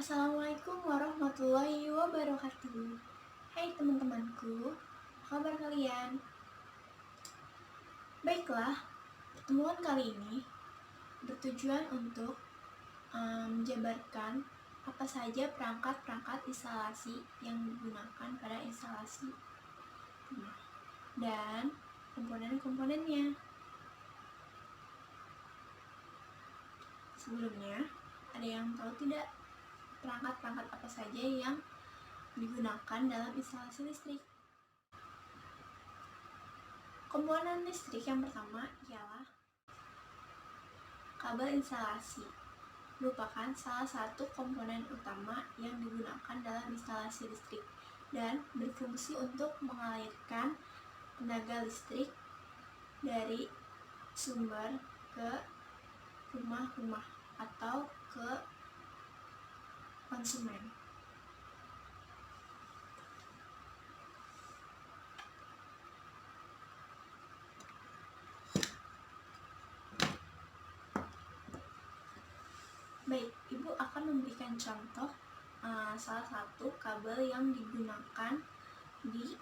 Assalamualaikum warahmatullahi wabarakatuh. Hai teman-temanku, apa kabar kalian? Baiklah, pertemuan kali ini bertujuan untuk menjabarkan apa saja perangkat-perangkat instalasi yang digunakan pada instalasi rumah dan komponen-komponennya. Sebelumnya, ada yang tahu tidak perangkat-perangkat apa saja yang digunakan dalam instalasi listrik? Komponen listrik yang pertama ialah kabel instalasi. Merupakan salah satu komponen utama yang digunakan dalam instalasi listrik dan berfungsi untuk mengalirkan tenaga listrik dari sumber ke rumah-rumah atau ke konsumen. Baik, Ibu akan memberikan contoh salah satu kabel yang digunakan di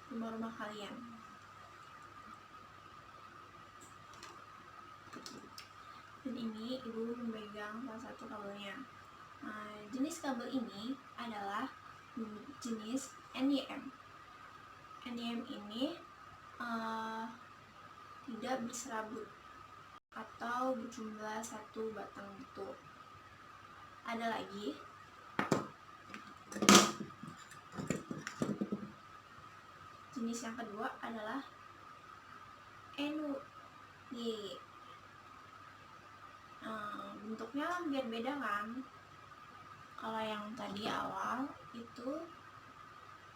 rumah-rumah kalian. Dan ini Ibu memegang salah satu kabelnya. Jenis kabel ini adalah jenis NIM. NIM ini tidak berserabut atau berjumlah satu batang gitu. Ada lagi jenis yang kedua adalah NUY. Bentuknya hampir beda kan. Kalau yang tadi awal itu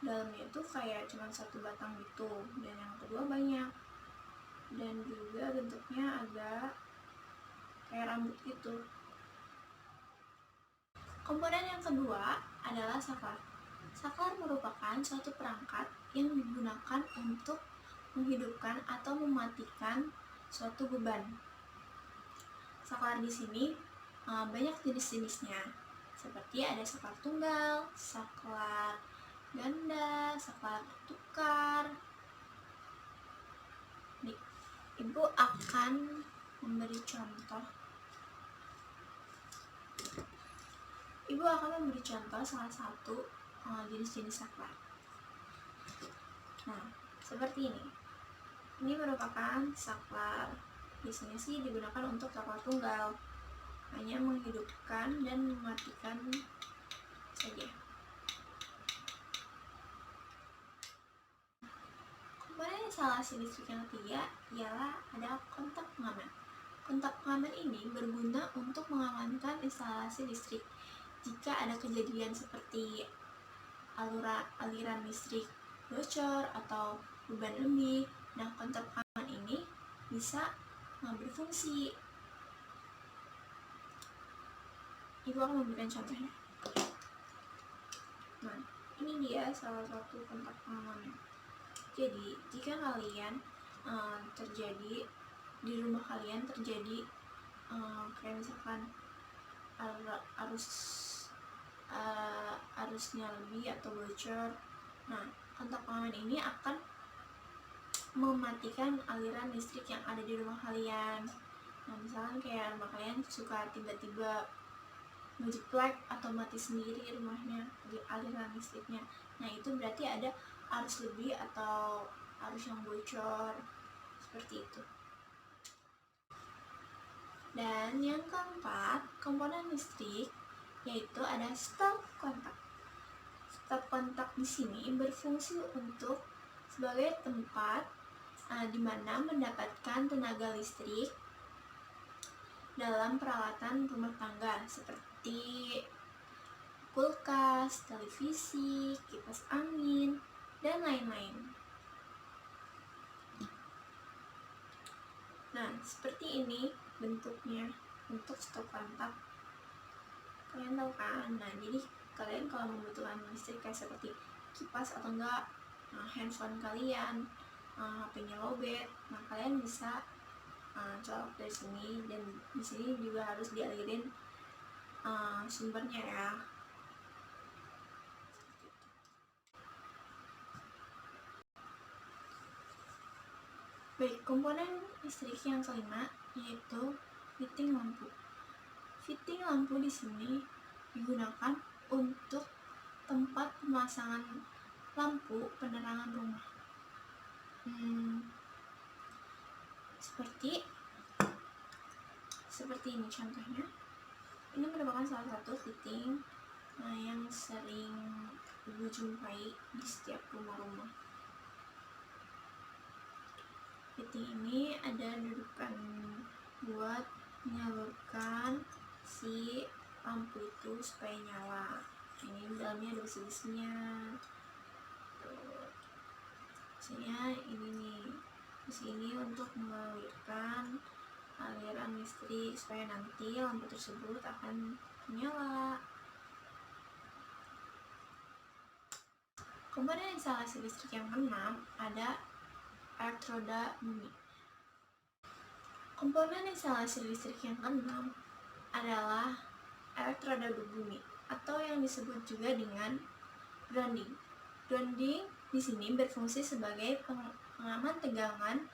dalamnya itu kayak cuma satu batang gitu, dan yang kedua banyak, dan juga bentuknya agak kayak rambut gitu. Komponen yang kedua adalah saklar. Saklar merupakan suatu perangkat yang digunakan untuk menghidupkan atau mematikan suatu beban. Saklar di sini banyak jenis-jenisnya, seperti ada saklar tunggal, saklar ganda, saklar tukar. Nih, Ibu akan memberi contoh. Ibu akan memberi contoh salah satu jenis-jenis saklar. Nah, seperti ini. Ini merupakan saklar. Biasanya sih digunakan untuk saklar tunggal, hanya menghidupkan dan mematikan saja. Komponen instalasi listrik yang ketiga ialah ada kontak pengaman. Kontak pengaman ini berguna untuk mengamankan instalasi listrik jika ada kejadian seperti aliran listrik bocor atau beban lebih. Nah, kontak pengaman ini bisa berfungsi. Ibu akan memberikan contohnya. Nah, ini dia salah satu kontak pengamannya. Jadi, jika kalian terjadi di rumah kalian terjadi kayak misalkan arusnya lebih atau bocor, nah kontak pengaman ini akan mematikan aliran listrik yang ada di rumah kalian. Nah, misalkan kayak rumah kalian suka tiba-tiba ngejeplek atau mati sendiri rumahnya di aliran listriknya. Nah, itu berarti ada arus lebih atau arus yang bocor, seperti itu. Dan yang keempat, komponen listrik yaitu ada stop kontak. Stop kontak di sini berfungsi untuk sebagai tempat di mana mendapatkan tenaga listrik dalam peralatan rumah tangga seperti kulkas, televisi, kipas angin, dan lain-lain. Nah, seperti ini bentuknya untuk stop kontak. Kalian tahu kan? Nah, jadi kalian kalau membutuhkan listrik kayak seperti kipas atau enggak handphone kalian, HP-nya lowbat, nah kalian bisa colok dari sini, dan di sini juga harus dialirin sumbernya ya. Baik, komponen listrik yang kelima yaitu fitting lampu. Fitting lampu di sini digunakan untuk tempat pemasangan lampu penerangan rumah. Seperti ini contohnya. Ini merupakan salah satu fitting yang sering Ibu jumpai di setiap rumah-rumah. Fitting ini ada dudukan buat menyalurkan si lampu itu supaya nyala. Ini dalamnya ada besi-besinya. Besinya ini nih, besi ini untuk mengalirkan aliran listrik supaya nanti lampu tersebut akan menyala. Komponen instalasi listrik yang keenam ada elektroda bumi. Komponen instalasi listrik yang keenam adalah elektroda bumi atau yang disebut juga dengan grounding. Grounding di sini berfungsi sebagai pengaman tegangan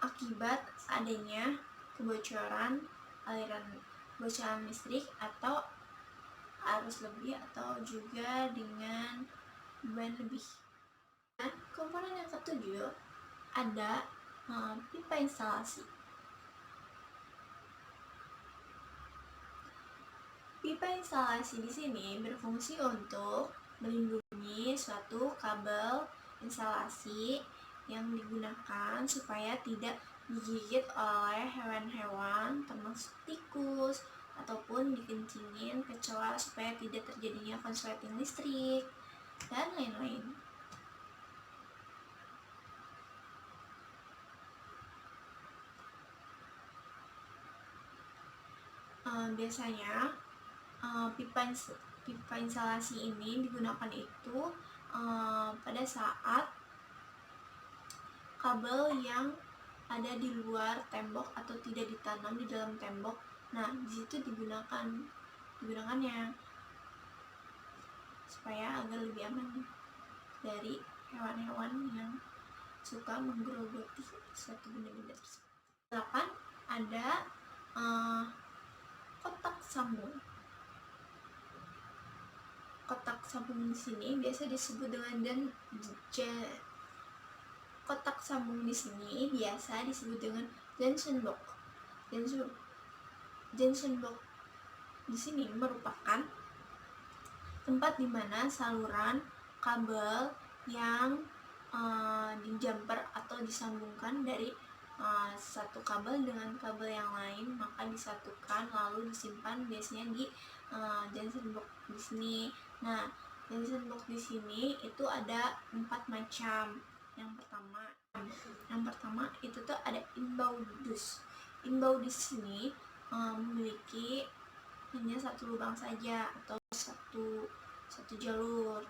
akibat adanya kebocoran aliran listrik atau arus lebih atau juga dengan beban lebih. Dan komponen yang ketujuh ada pipa instalasi. Pipa instalasi di sini berfungsi untuk melindungi suatu kabel instalasi yang digunakan supaya tidak digigit oleh hewan-hewan termasuk tikus ataupun dikencingin kecoa supaya tidak terjadinya konsleting listrik dan lain-lain. Biasanya pipa instalasi ini digunakan itu pada saat kabel yang ada di luar tembok atau tidak ditanam di dalam tembok. Nah, di situ digunakannya supaya agar lebih aman dari hewan-hewan yang suka menggerogoti suatu benda-benda tersebut. 8 ada kotak sambung. Kotak sambung di sini biasa disebut dengan kotak sambung di sini biasa disebut dengan junction box. Junction box di sini merupakan tempat di mana saluran kabel yang dijamper atau disambungkan dari satu kabel dengan kabel yang lain, maka disatukan lalu disimpan biasanya di junction box di sini. Nah, junction box di sini itu ada 4 macam. Yang pertama itu tuh ada inbound-dus. Inbound di sini memiliki hanya satu lubang saja atau satu jalur.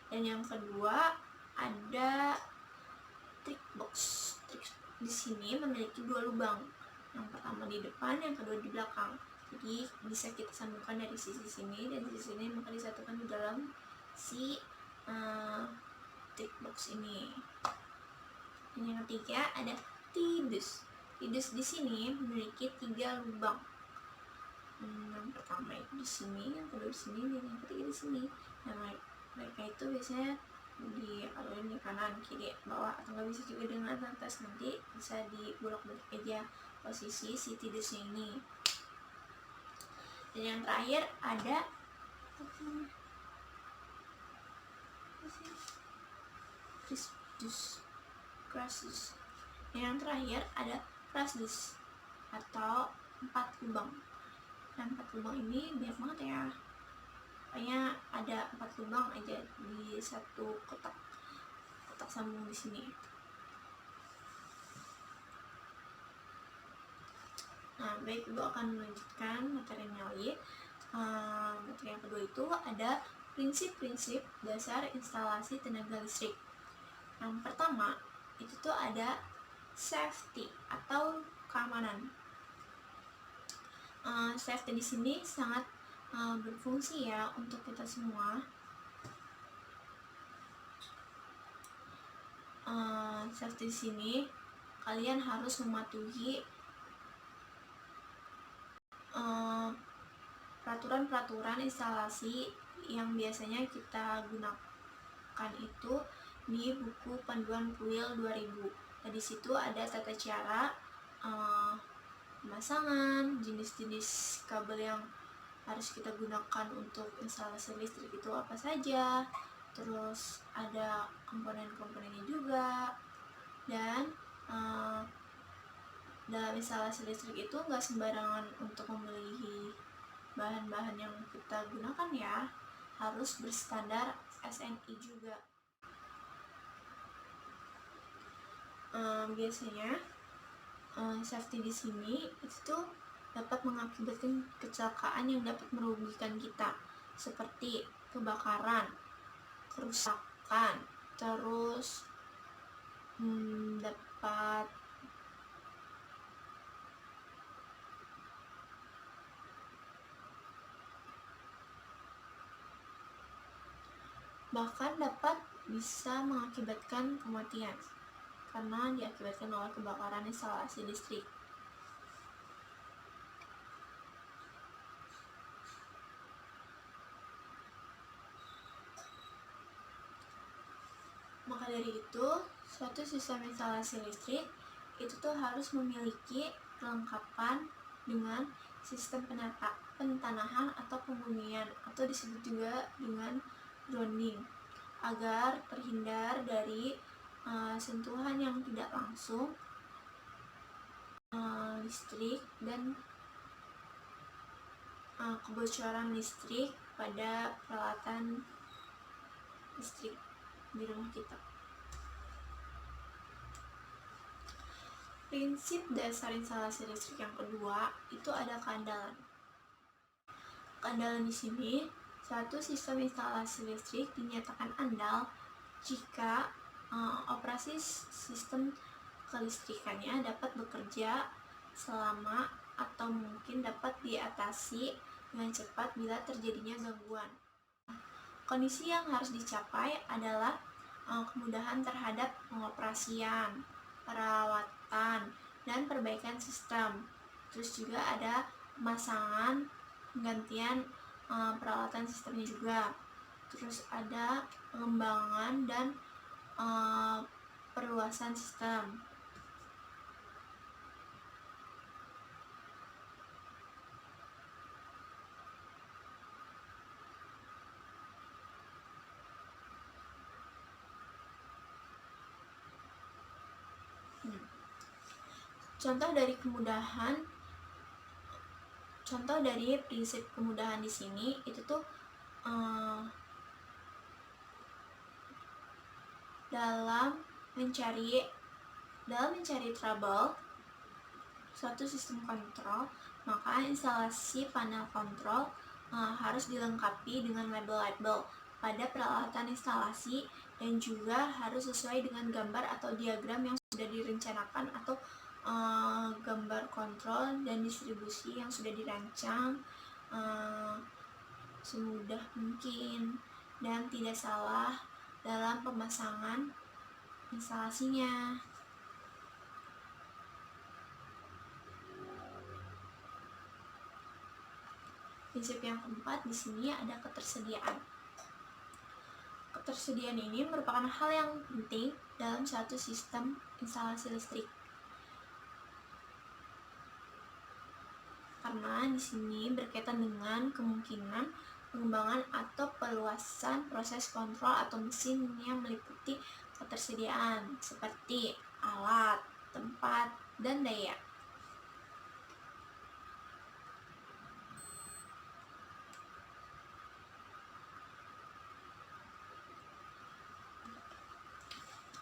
Dan yang kedua ada trick box. Di sini memiliki 2 lubang. Yang pertama di depan, yang kedua di belakang. Jadi bisa kita sambungkan dari sisi sini dan sisi sini, maka disatukan di dalam si trick box ini. Dan yang ketiga ada T-dus. T-dus di sini memiliki 3 lubang. Yang pertama itu di sini, yang kedua di sini, dan yang ketiga di sini. Nah, mereka itu biasanya dialurin di kanan, kiri, bawah, atau nggak bisa juga dengan atas. Nanti bisa dibolak-balik aja posisi si T-dusnya ini. Dan yang terakhir ada cross-dus. Yang terakhir ada cross-dus atau 4 lubang. Nah, 4 lubang ini banyak banget ya. Pokoknya ada 4 lubang aja di satu kotak sambung di sini. Nah, baik, Ibu akan melanjutkan materinya lagi. Materi yang kedua itu ada prinsip-prinsip dasar instalasi tenaga listrik. Yang pertama itu tuh ada safety atau keamanan. Safety di sini sangat berfungsi ya untuk kita semua. Safety di sini kalian harus mematuhi peraturan-peraturan instalasi yang biasanya kita gunakan itu di buku panduan kuil 2000. Nah, di situ ada tata cara pemasangan, jenis-jenis kabel yang harus kita gunakan untuk instalasi listrik itu apa saja, terus ada komponen-komponennya juga. Dan dalam instalasi listrik itu nggak sembarangan untuk membeli bahan-bahan yang kita gunakan ya, harus berstandar SNI juga. Biasanya safety di sini itu dapat mengakibatkan kecelakaan yang dapat merugikan kita, seperti kebakaran, kerusakan, terus dapat bahkan dapat bisa mengakibatkan kematian karena diakibatkan oleh kebakaran instalasi listrik. Maka dari itu, suatu sistem instalasi listrik itu tuh harus memiliki kelengkapan dengan sistem pentanahan atau pembumian, atau disebut juga dengan grounding, agar terhindar dari sentuhan yang tidak langsung listrik dan kebocoran listrik pada peralatan listrik di rumah kita. Prinsip dasar instalasi listrik yang kedua itu ada keandalan. Keandalan di sini, suatu sistem instalasi listrik dinyatakan andal jika operasi sistem kelistrikannya dapat bekerja selama atau mungkin dapat diatasi dengan cepat bila terjadinya gangguan. Kondisi yang harus dicapai adalah kemudahan terhadap pengoperasian, perawatan, dan perbaikan sistem. Terus juga ada pemasangan, penggantian peralatan sistemnya juga. Terus ada pengembangan dan perluasan sistem. Contoh dari prinsip kemudahan di sini itu tuh dalam mencari trouble suatu sistem kontrol, maka instalasi panel kontrol harus dilengkapi dengan label-label pada peralatan instalasi dan juga harus sesuai dengan gambar atau diagram yang sudah direncanakan atau gambar kontrol dan distribusi yang sudah dirancang semudah mungkin dan tidak salah dalam pemasangan instalasinya. Prinsip yang keempat di sini ada ketersediaan. Ketersediaan ini merupakan hal yang penting dalam suatu sistem instalasi listrik. Karena di sini berkaitan dengan kemungkinan pengembangan atau perluasan proses kontrol atau mesin yang meliputi ketersediaan seperti alat, tempat, dan daya.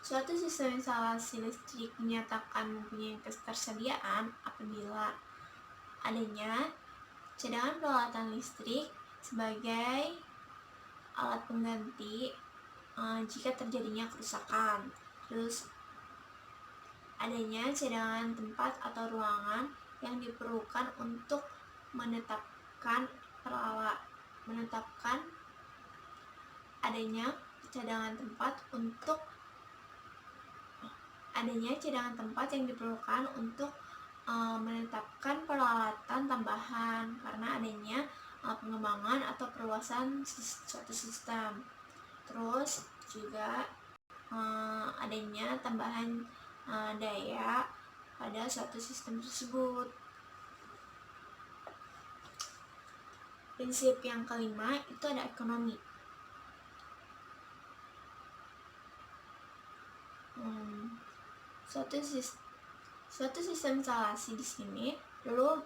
Suatu sistem instalasi listrik menyatakan mempunyai ketersediaan apabila adanya cadangan peralatan listrik sebagai alat pengganti jika terjadinya kerusakan. Terus adanya cadangan tempat atau ruangan yang diperlukan untuk menetapkan adanya cadangan tempat yang diperlukan untuk menetapkan peralatan tambahan karena adanya pengembangan atau perluasan suatu sistem. Terus juga adanya tambahan daya pada suatu sistem tersebut. Prinsip yang kelima itu ada ekonomi. Suatu sistem instalasi di sini perlu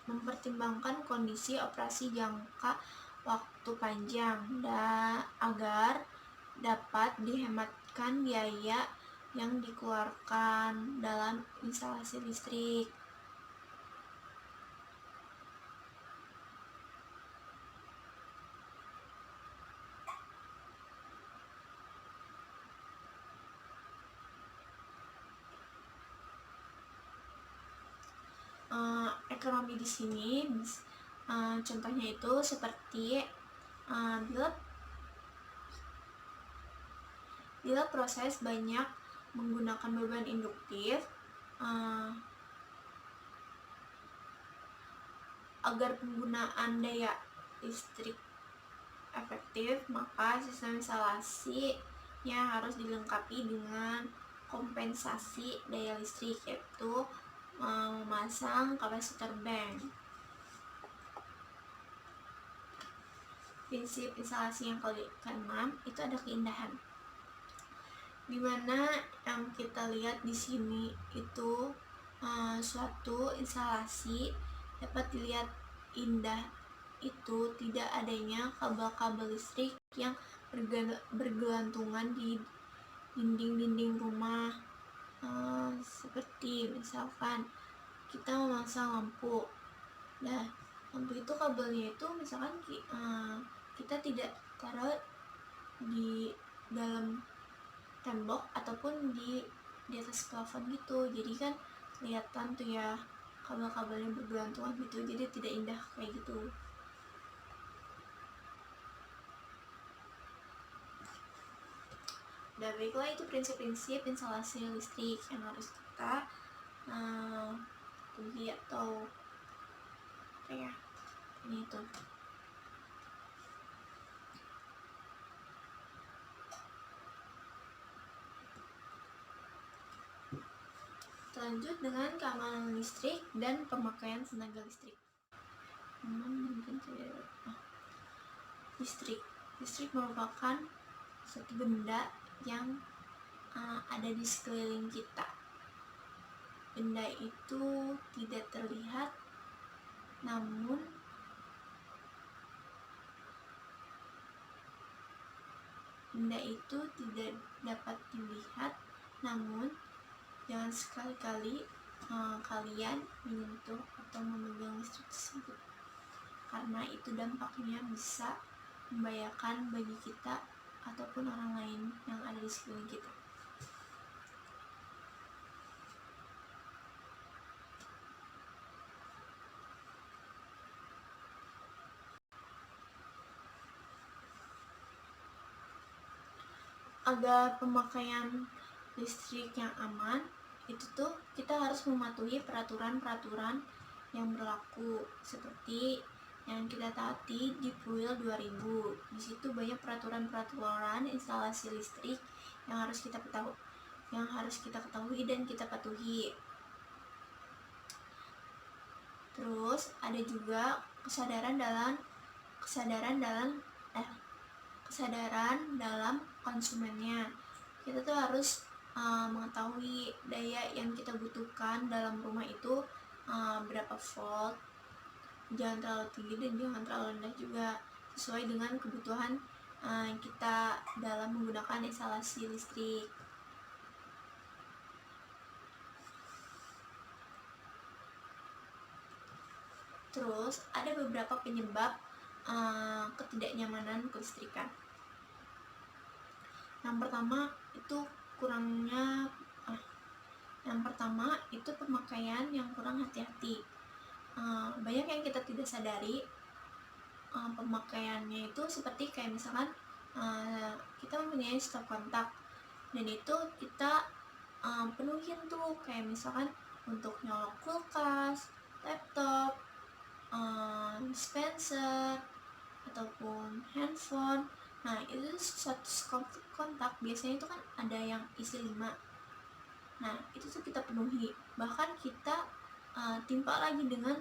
mempertimbangkan kondisi operasi jangka waktu panjang agar dapat dihematkan biaya yang dikeluarkan dalam instalasi listrik. Ekonomi di sini contohnya itu seperti bila proses banyak menggunakan beban induktif agar penggunaan daya listrik efektif, maka sistem instalasinya harus dilengkapi dengan kompensasi daya listrik, yaitu memasang kapasitor bank. Prinsip instalasi yang keenam itu ada keindahan, dimana yang kita lihat di sini itu suatu instalasi dapat dilihat indah itu tidak adanya kabel-kabel listrik yang bergelantungan di dinding-dinding rumah. Seperti misalkan kita memasang lampu, lampu itu kabelnya itu misalkan kita tidak taruh di dalam tembok ataupun di atas plafon gitu, jadi kan kelihatan tuh ya kabel-kabelnya bergelantungan gitu, jadi tidak indah kayak gitu. Baiklah, itu prinsip-prinsip instalasi listrik yang harus kita lihat atau ini itu. Lanjut dengan keamanan listrik dan pemakaian tenaga listrik. Listrik merupakan satu benda yang ada di sekeliling kita. Benda itu tidak terlihat, namun dapat dilihat, namun jangan sekali-kali kalian menyentuh atau memegang listrik tersebut, karena itu dampaknya bisa membahayakan bagi kita ataupun orang lain yang ada di sekeliling kita. Agar pemakaian listrik yang aman, itu tuh kita harus mematuhi peraturan-peraturan yang berlaku, seperti yang kita taati di PRUIL 2000. Di situ banyak peraturan-peraturan instalasi listrik yang harus kita ketahui dan kita patuhi. Terus ada juga kesadaran dalam konsumennya. Kita tuh harus mengetahui daya yang kita butuhkan dalam rumah itu berapa volt, jangan terlalu tinggi dan jangan terlalu rendah juga, sesuai dengan kebutuhan kita dalam menggunakan instalasi listrik. Terus ada beberapa penyebab ketidaknyamanan kelistrikan. Yang pertama itu pemakaian yang kurang hati-hati. banyak yang kita tidak sadari pemakaiannya itu, seperti kayak misalkan kita mempunyai stop kontak dan itu kita penuhin tuh, kayak misalkan untuk nyolok kulkas, laptop, dispenser ataupun handphone. Nah itu satu kontak biasanya itu kan ada yang isi 5. Nah itu tuh kita penuhi, bahkan kita timpa lagi dengan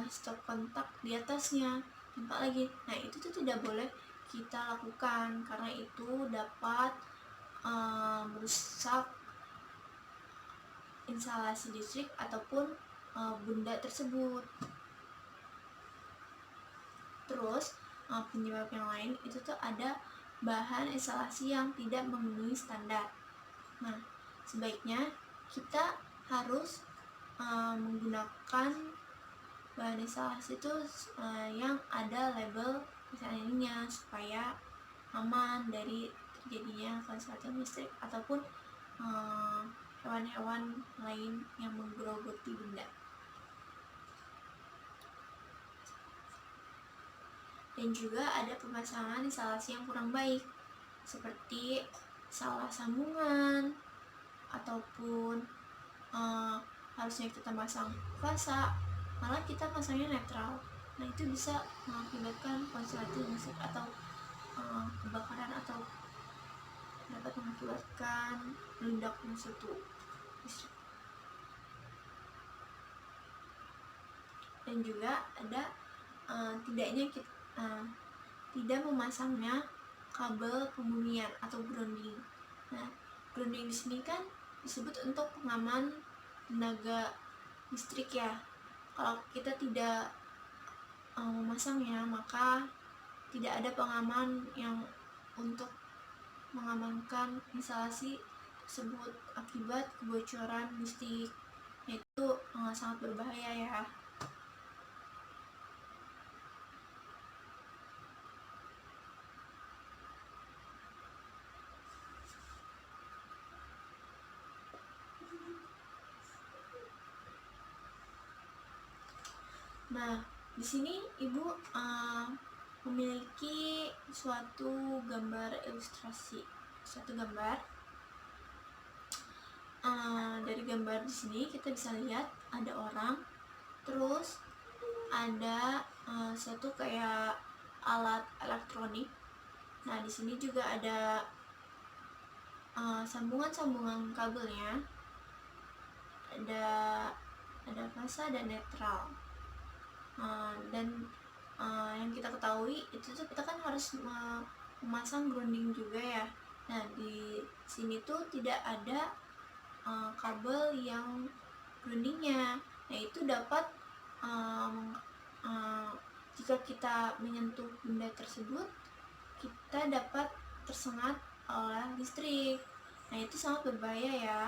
stop kontak di atasnya, timpa lagi. Nah itu tuh tidak boleh kita lakukan karena itu dapat merusak instalasi listrik ataupun benda tersebut. Terus penyebab yang lain itu tuh ada bahan instalasi yang tidak memenuhi standar. Nah sebaiknya kita harus menggunakan bahan instalasi itu yang ada label misalnya supaya aman dari terjadinya korsleting listrik ataupun hewan-hewan lain yang menggerogoti benda. Dan juga ada pemasangan instalasi yang kurang baik, seperti salah sambungan ataupun harusnya kita pasang fasa malah kita pasangnya netral. Nah itu bisa mengakibatkan korsleting listrik atau kebakaran atau dapat mengakibatkan meledaknya suatu listrik. Dan juga ada tidak memasangnya kabel pembumian atau grounding. Nah, grounding di sini kan disebut untuk pengaman tenaga listrik ya. Kalau kita tidak memasangnya, maka tidak ada pengaman yang untuk mengamankan instalasi tersebut akibat kebocoran listrik. Itu sangat berbahaya ya. Nah, di sini Ibu memiliki suatu gambar ilustrasi, suatu gambar. Dari gambar di sini kita bisa lihat ada orang, terus ada suatu kayak alat elektronik. Nah, di sini juga ada sambungan-sambungan kabelnya, ada fasa dan netral. Dan yang kita ketahui itu tuh kita kan harus memasang grounding juga ya. Nah di sini tuh tidak ada kabel yang groundingnya. Nah itu dapat jika kita menyentuh benda tersebut kita dapat tersengat oleh listrik. Nah itu sangat berbahaya ya.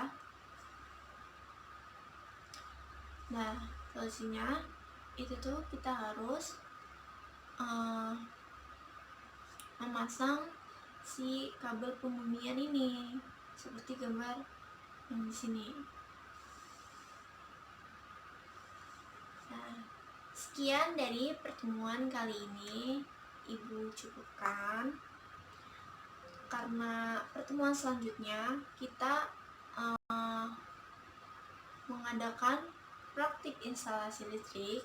Nah solusinya itu tuh kita harus memasang si kabel pembumian ini seperti gambar yang di sini. Nah, sekian dari pertemuan kali ini Ibu cukupkan. Karena pertemuan selanjutnya kita mengadakan praktik instalasi listrik,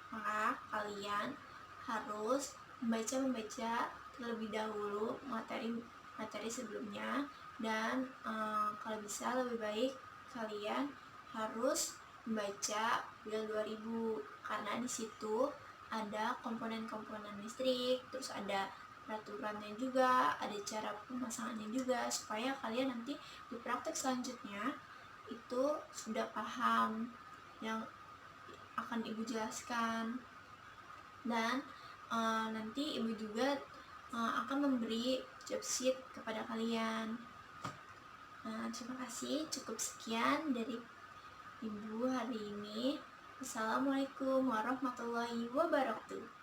maka kalian harus membaca terlebih dahulu materi sebelumnya, dan kalau bisa lebih baik kalian harus membaca Build 2000 karena di situ ada komponen-komponen listrik, terus ada peraturannya juga, ada cara pemasangannya juga, supaya kalian nanti di praktek selanjutnya itu sudah paham yang akan Ibu jelaskan. Dan nanti Ibu juga akan memberi job sheet kepada kalian. Terima kasih, cukup sekian dari Ibu hari ini. Assalamualaikum warahmatullahi wabarakatuh.